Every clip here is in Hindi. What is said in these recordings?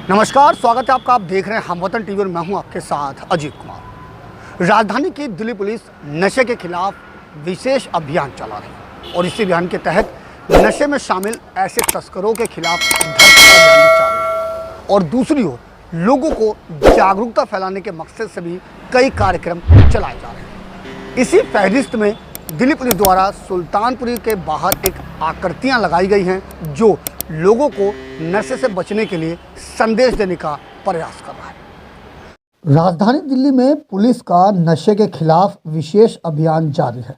नमस्कार, स्वागत है आपका। आप देख रहे हैं हमवतन टीवी और मैं हूं आपके साथ अजीत कुमार। राजधानी की दिल्ली पुलिस नशे के खिलाफ विशेष अभियान चला रही है और इसी अभियान के तहत नशे में शामिल ऐसे तस्करों के खिलाफ धरपकड़ अभियान चल रही है और दूसरी ओर लोगों को जागरूकता फैलाने के मकसद से भी कई कार्यक्रम चलाए जा रहे हैं। इसी फहरिस्त में दिल्ली पुलिस द्वारा सुल्तानपुरी के बाहर एक आकृतियाँ लगाई गई हैं जो लोगों को नशे से बचने के लिए संदेश देने का प्रयास कर रहा है। राजधानी दिल्ली में पुलिस का नशे के खिलाफ विशेष अभियान जारी है।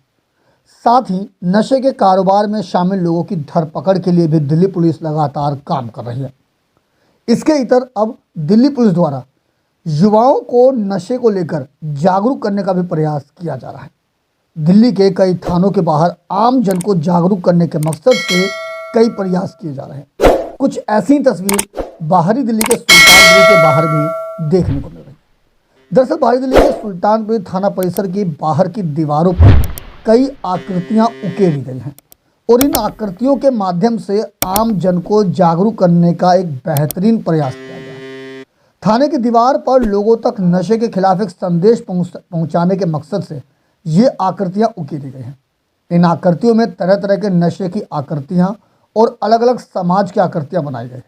साथ ही नशे के कारोबार में शामिल लोगों की धरपकड़ के लिए भी दिल्ली पुलिस लगातार काम कर रही है। इसके इतर अब दिल्ली पुलिस द्वारा युवाओं को नशे को लेकर जागरूक करने का भी प्रयास किया जा रहा है। दिल्ली के कई थानों के बाहर आम जन को जागरूक करने के मकसद से कई प्रयास किए जा रहे हैं। कुछ ऐसी तस्वीर बाहरी दिल्ली के सुल्तानपुरी के बाहर भी देखने को मिल रही है। दरअसल बाहरी दिल्ली के सुल्तानपुरी थाना परिसर की बाहर की दीवारों पर कई आकृतियां उकेरी गई हैं और इन आकृतियों के माध्यम से आम जन को जागरूक करने का एक बेहतरीन प्रयास किया गया है। थाने की दीवार पर लोगों तक नशे के खिलाफ एक संदेश पहुंचाने के मकसद से ये आकृतियां उकेरी गई हैं। इन आकृतियों में तरह तरह के नशे की आकृतियां और अलग अलग समाज की आकृतियां बनाई गई हैं।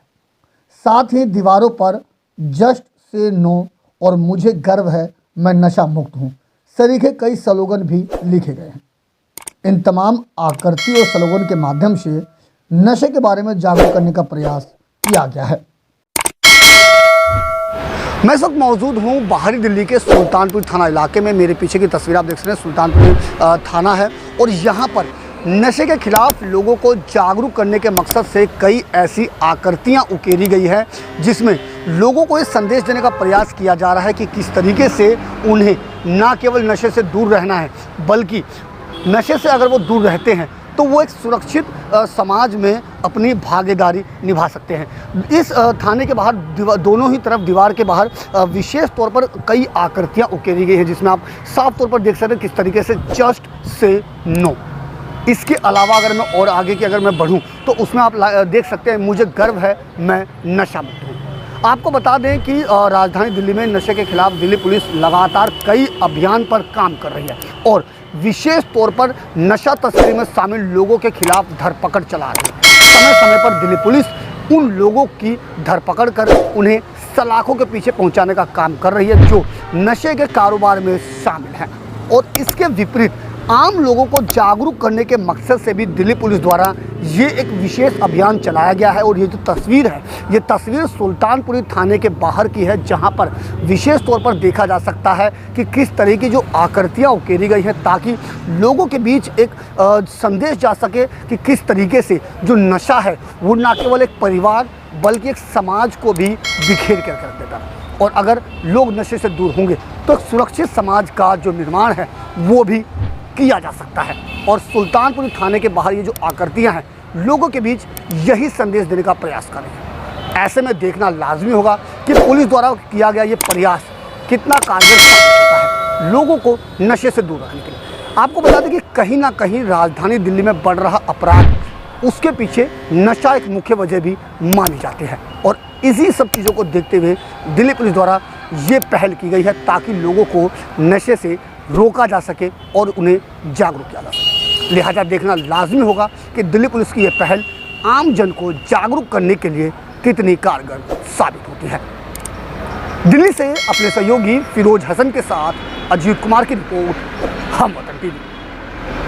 साथ ही दीवारों पर जस्ट से नो और मुझे गर्व है, मैं नशा मुक्त हूँ सरीखे कई स्लोगन भी लिखे गए हैं। इन तमाम आकृति और स्लोगन के माध्यम से नशे के बारे में जागरूक करने का प्रयास किया गया है। मैं इस वक्त मौजूद हूँ बाहरी दिल्ली के सुल्तानपुर थाना इलाके में। मेरे पीछे की तस्वीर आप देख सकते हैं, सुल्तानपुर थाना है और यहाँ पर नशे के खिलाफ लोगों को जागरूक करने के मकसद से कई ऐसी आकृतियाँ उकेरी गई है जिसमें लोगों को ये संदेश देने का प्रयास किया जा रहा है कि किस तरीके से उन्हें ना केवल नशे से दूर रहना है बल्कि नशे से अगर वो दूर रहते हैं तो वो एक सुरक्षित समाज में अपनी भागीदारी निभा सकते हैं। इस थाने के बाहर दोनों ही तरफ दीवार के बाहर विशेष तौर पर कई आकृतियाँ उकेरी गई हैं जिसमें आप साफ तौर पर देख सकते हैं किस तरीके से जस्ट से नो। इसके अलावा अगर मैं और आगे की अगर मैं बढ़ूं तो उसमें आप देख सकते हैं मुझे गर्व है, मैं नशा मुक्त हूँ। आपको बता दें कि राजधानी दिल्ली में नशे के खिलाफ दिल्ली पुलिस लगातार कई अभियान पर काम कर रही है और विशेष तौर पर नशा तस्करी में शामिल लोगों के खिलाफ धरपकड़ चला रही है। समय समय पर दिल्ली पुलिस उन लोगों की धरपकड़ कर उन्हें सलाखों के पीछे पहुंचाने का काम कर रही है जो नशे के कारोबार में शामिल हैं। और इसके विपरीत आम लोगों को जागरूक करने के मकसद से भी दिल्ली पुलिस द्वारा ये एक विशेष अभियान चलाया गया है। और ये जो तस्वीर है, ये तस्वीर सुल्तानपुरी थाने के बाहर की है जहां पर विशेष तौर पर देखा जा सकता है कि किस तरह की जो आकृतियां उकेरी गई हैं ताकि लोगों के बीच एक संदेश जा सके कि किस तरीके से जो नशा है वो ना केवल एक परिवार बल्कि एक समाज को भी बिखेर कर रख देता है। और अगर लोग नशे से दूर होंगे तो एक सुरक्षित समाज का जो निर्माण है वो भी किया जा सकता है। और सुल्तानपुरी थाने के बाहर ये जो आकृतियां हैं लोगों के बीच यही संदेश देने का प्रयास कर रही हैं। ऐसे में देखना लाजमी होगा कि पुलिस द्वारा किया गया ये प्रयास कितना कारगर साबित होता है लोगों को नशे से दूर रखने के लिए। आपको बता दें कि कहीं ना कहीं राजधानी दिल्ली में बढ़ रहा अपराध, उसके पीछे नशा एक मुख्य वजह भी मानी जाती है। और इसी सब चीज़ों को देखते हुए दिल्ली पुलिस द्वारा ये पहल की गई है ताकि लोगों को नशे से रोका जा सके और उन्हें जागरूक किया जा सके। लिहाजा देखना लाजमी होगा कि दिल्ली पुलिस की यह पहल आम जन को जागरूक करने के लिए कितनी कारगर साबित होती है। दिल्ली से अपने सहयोगी फिरोज हसन के साथ अजीत कुमार की रिपोर्ट, हमवतन टीवी।